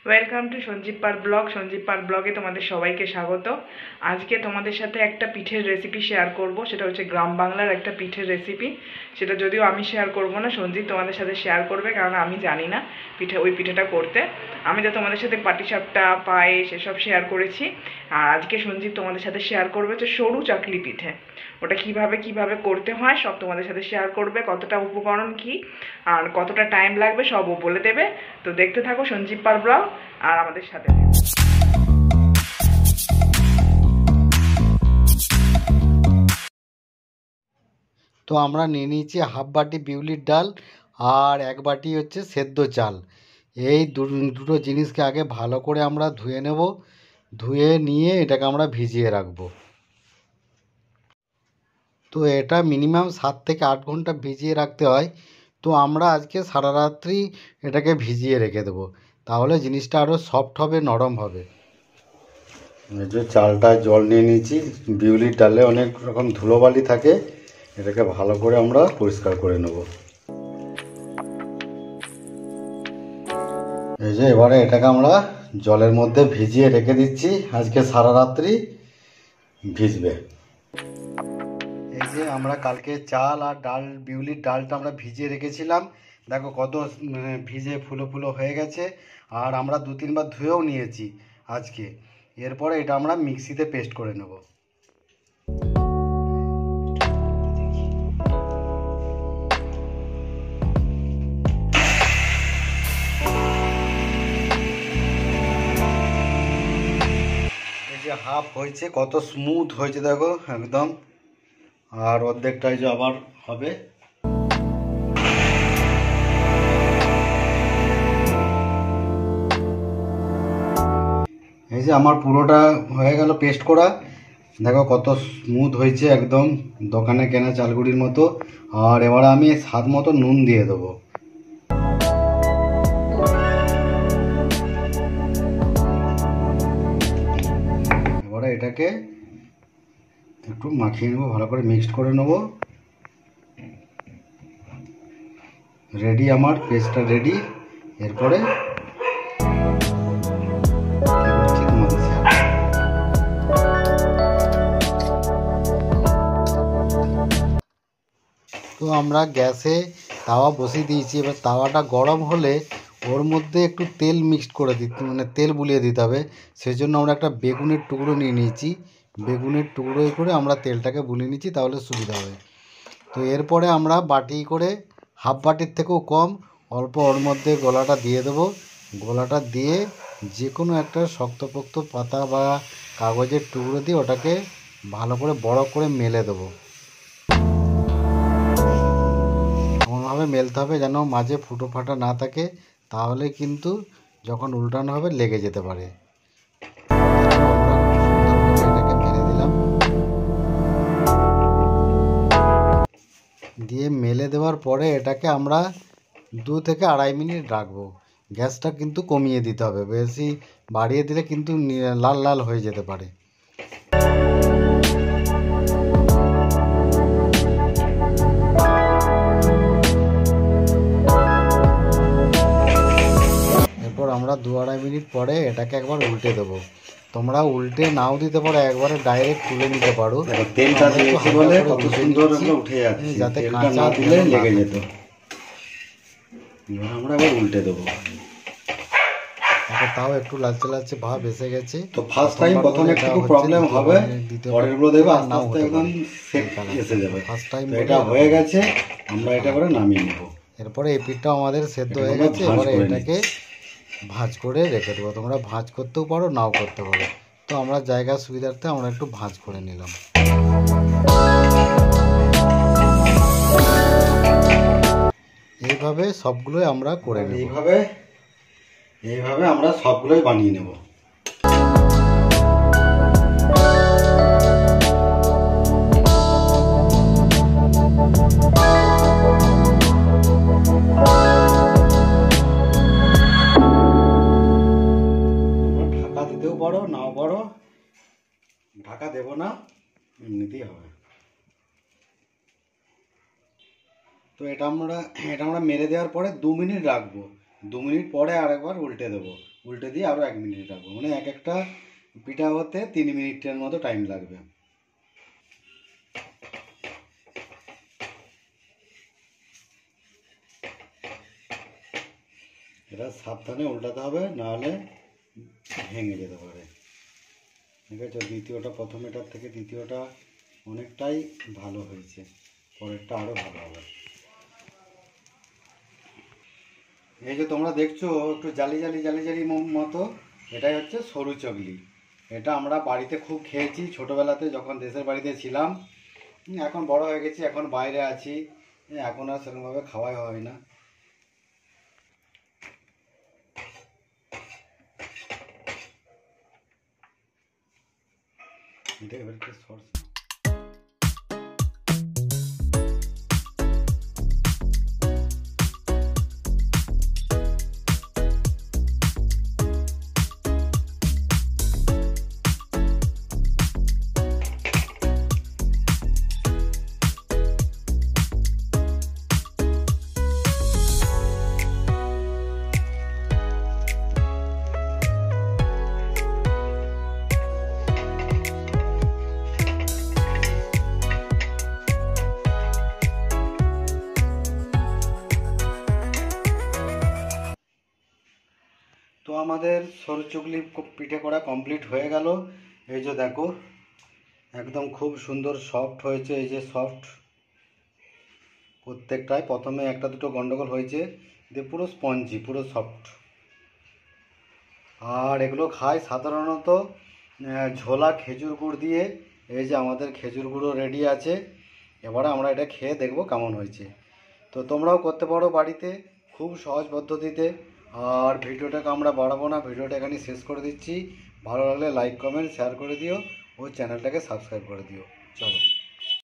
Welcome to Sanjib পার blog. Sanjib পার ব্লগে তোমাদের সবাইকে স্বাগত। আজকে তোমাদের সাথে একটা পিঠের রেসিপি শেয়ার করব। সেটা হচ্ছে গ্রাম বাংলার একটা পিঠের রেসিপি। সেটা যদিও আমি শেয়ার করব না, সঞ্জীব তোমাদের সাথে শেয়ার করবে, কারণ আমি জানি না ওই পিঠেটা করতে। আমি তো তোমাদের সাথে পাটিসাপটা, পায়েস এসব শেয়ার করেছি। আর আজকে সঞ্জীব তোমাদের সাথে শেয়ার করবে হচ্ছে সরু চাকলি পিঠে। ওটা কিভাবে করতে হয় সব তোমাদের সাথে শেয়ার করবে। কতটা উপকরণ কি আর কতটা টাইম লাগবে সব ও বলে দেবে। তো দেখতে থাকো সঞ্জীব পার ব্লগ আর আমাদের সাথে। তো আমরা নিয়ে নিয়েছি হাফ বাটি বিউলির ডাল আর এক বাটি হচ্ছে সেদ্ধ চাল। এই দুটো জিনিসকে আগে ভালো করে আমরা ধুয়ে নেব। ধুয়ে নিয়ে এটাকে আমরা ভিজিয়ে রাখবো। তো এটা মিনিমাম 7 থেকে 8 ঘন্টা ভিজিয়ে রাখতে হয়। তো আমরা আজকে সারা রাত্রি এটাকে ভিজিয়ে রেখে দেবো, তাহলে জিনিসটা আরও সফট হবে, নরম হবে। এই যে চালটায় জল নিয়ে নিয়েছি। বিউলির ডালে অনেক রকম ধুলোবালি থাকে, এটাকে ভালো করে আমরা পরিষ্কার করে নেব। এই যে এবারে এটাকে আমরা জলের মধ্যে ভিজিয়ে রেখে দিচ্ছি। আজকে সারা রাত্রি ভিজবে। এই যে আমরা কালকে চাল আর ডাল, বিউলির ডালটা আমরা ভিজিয়ে রেখেছিলাম। দেখো কত ভিজে ফুলো ফুলো হয়ে গেছে। আর আমরা 2-3 বার ধুয়েও নিয়েছি আজকে। এরপরে এটা আমরা মিক্সিতে পেস্ট করে নেব। যে হাফ হয়েছে, কত স্মুথ হয়েছে দেখো একদম। আর অর্ধেকটাই যে আবার হবে। এই যে আমার পুরোটা হয়ে গেল পেস্ট করা। দেখো কত স্মুথ হয়েছে একদম, দোকানে কেনা চালগুড়ির মতো। আর এবারে আমি স্বাদ মতো নুন দিয়ে দেবো। এবারে এটাকে একটু মাখিয়ে নেবো, ভালো করে মিক্সড করে নেবো। রেডি, আমার পেস্টটা রেডি। এরপরে তো আমরা গ্যাসে তাওয়া বসিয়ে দিয়েছি। এবার তাওয়াটা গরম হলে ওর মধ্যে একটু তেল মিক্সড করে দিতে, মানে তেল বুলিয়ে দিতে হবে। সেই জন্য আমরা একটা বেগুনের টুকরো নিয়ে নিয়েছি। বেগুনের টুকরোই করে আমরা তেলটাকে বুলিয়ে নিচ্ছি, তাহলে সুবিধা হবে। তো এরপরে আমরা বাটি করে, হাফ বাটির থেকেও কম অল্প ওর মধ্যে গোলাটা দিয়ে দেবো। গোলাটা দিয়ে যে কোনো একটা শক্তপোক্ত পাতা বা কাগজের টুকরো দিয়ে ওটাকে ভালো করে বড় করে মেলে দেবো। এমনভাবে মেলতে হবে যেন মাঝে ফুটো ফাটা না থাকে, তাহলে কিন্তু যখন উল্টানো হবে লেগে যেতে পারে। এটাকে মেলে দিলাম। দিয়ে মেলে দেওয়ার পরে এটাকে আমরা 2 থেকে 2.5 মিনিট রাখবো। গ্যাসটা কিন্তু কমিয়ে দিতে হবে, বেশি বাড়িয়ে দিলে কিন্তু লাল লাল হয়ে যেতে পারে। এরপর আমরা 2-2.5 মিনিট পরে এটাকে একবার উল্টে দেবো। তোমরা উল্টে নাও দিতে পারো, একবারে ডাইরেক্ট তুলে নিতে পারো। তেলটা দিয়েছি বলে কত সুন্দর উঠে যাচ্ছে, যাতে কাঁচা দিলে লেগে যেত। এবার আমরা আবার উল্টে দেবো। তাও একটু লালচে লালচে ভাব এসে গেছে। তো ফার্স্ট টাইম প্রথমে একটু প্রবলেম হবে, পরেরগুলো দেখবে আস্তে আস্তে একদম সেট এসে যাবে। ফার্স্ট টাইম এটা হয়ে গেছে, আমরা এটা করে নামিয়ে নেব। এরপরে এই পিঠটাও আমাদের সেদ্ধ হয়ে গেছে। এবারে এটাকে ভাঁজ করে রেখে দেবো। তোমরা ভাঁজ করতেও পারো, নাও করতে পারো। তো আমরা জায়গার সুবিধার্থে আমরা একটু ভাঁজ করে নিলাম। এইভাবে সবগুলোই আমরা করে নেব। এইভাবে আমরা সবগুলোই বানিয়ে নেব। ঢাকা দিতেও পারো, নাও পারো। ঢাকা দেব না, এমনিতেই হবে। তো এটা আমরা মেরে দেওয়ার পরে 2 মিনিট রাখবো। 2 মিনিট পরে আরেকবার উল্টে দেবো। উল্টে দিয়ে আরও 1 মিনিট রাখবো, মানে এক একটা পিঠা হতে 3 মিনিটের মতো টাইম লাগবে। এটা সাবধানে উল্টাতে হবে, নাহলে ভেঙে যেতে পারে। ঠিক আছে, দ্বিতীয়টা প্রথম এটার থেকে দ্বিতীয়টা অনেকটাই ভালো হয়েছে, পরেরটা আরও ভালো হবে। এই যে তোমরা দেখছো একটু জালি জালি জালি জালি মতো, এটাই হচ্ছে সরু চকলি। এটা আমরা বাড়িতে খুব খেয়েছি ছোটোবেলাতে, যখন দেশের বাড়িতে ছিলাম। এখন বড় হয়ে গেছি, এখন বাইরে আছি, এখন আর সেরকমভাবে খাওয়াই হয় না। এটা এবার কি সরষে তো আমাদের সরু চকলি পিঠে করা কমপ্লিট হয়ে গেল। এই যে দেখো একদম খুব সুন্দর সফট হয়েছে, এই যে সফট প্রত্যেকটাই। প্রথমে একটা দুটো গন্ডগোল হয়েছে, দিয়ে পুরো স্পঞ্জি, পুরো সফট। আর এগুলো খায় সাধারণত ঝোলা খেজুর গুড় দিয়ে। এই যে আমাদের খেজুর গুঁড়ো রেডি আছে, এবারে আমরা এটা খেয়ে দেখবো কেমন হয়েছে। তো তোমরাও করতে পারো বাড়িতে, খুব সহজ পদ্ধতিতে। আর ভিডিওটাকে আমরা বাড়াবো না, ভিডিওটা এখানে শেষ করে দিচ্ছি। ভালো লাগলে লাইক কমেন্ট শেয়ার করে দিও, ও চ্যানেলটাকে সাবস্ক্রাইব করে দিও। চলো।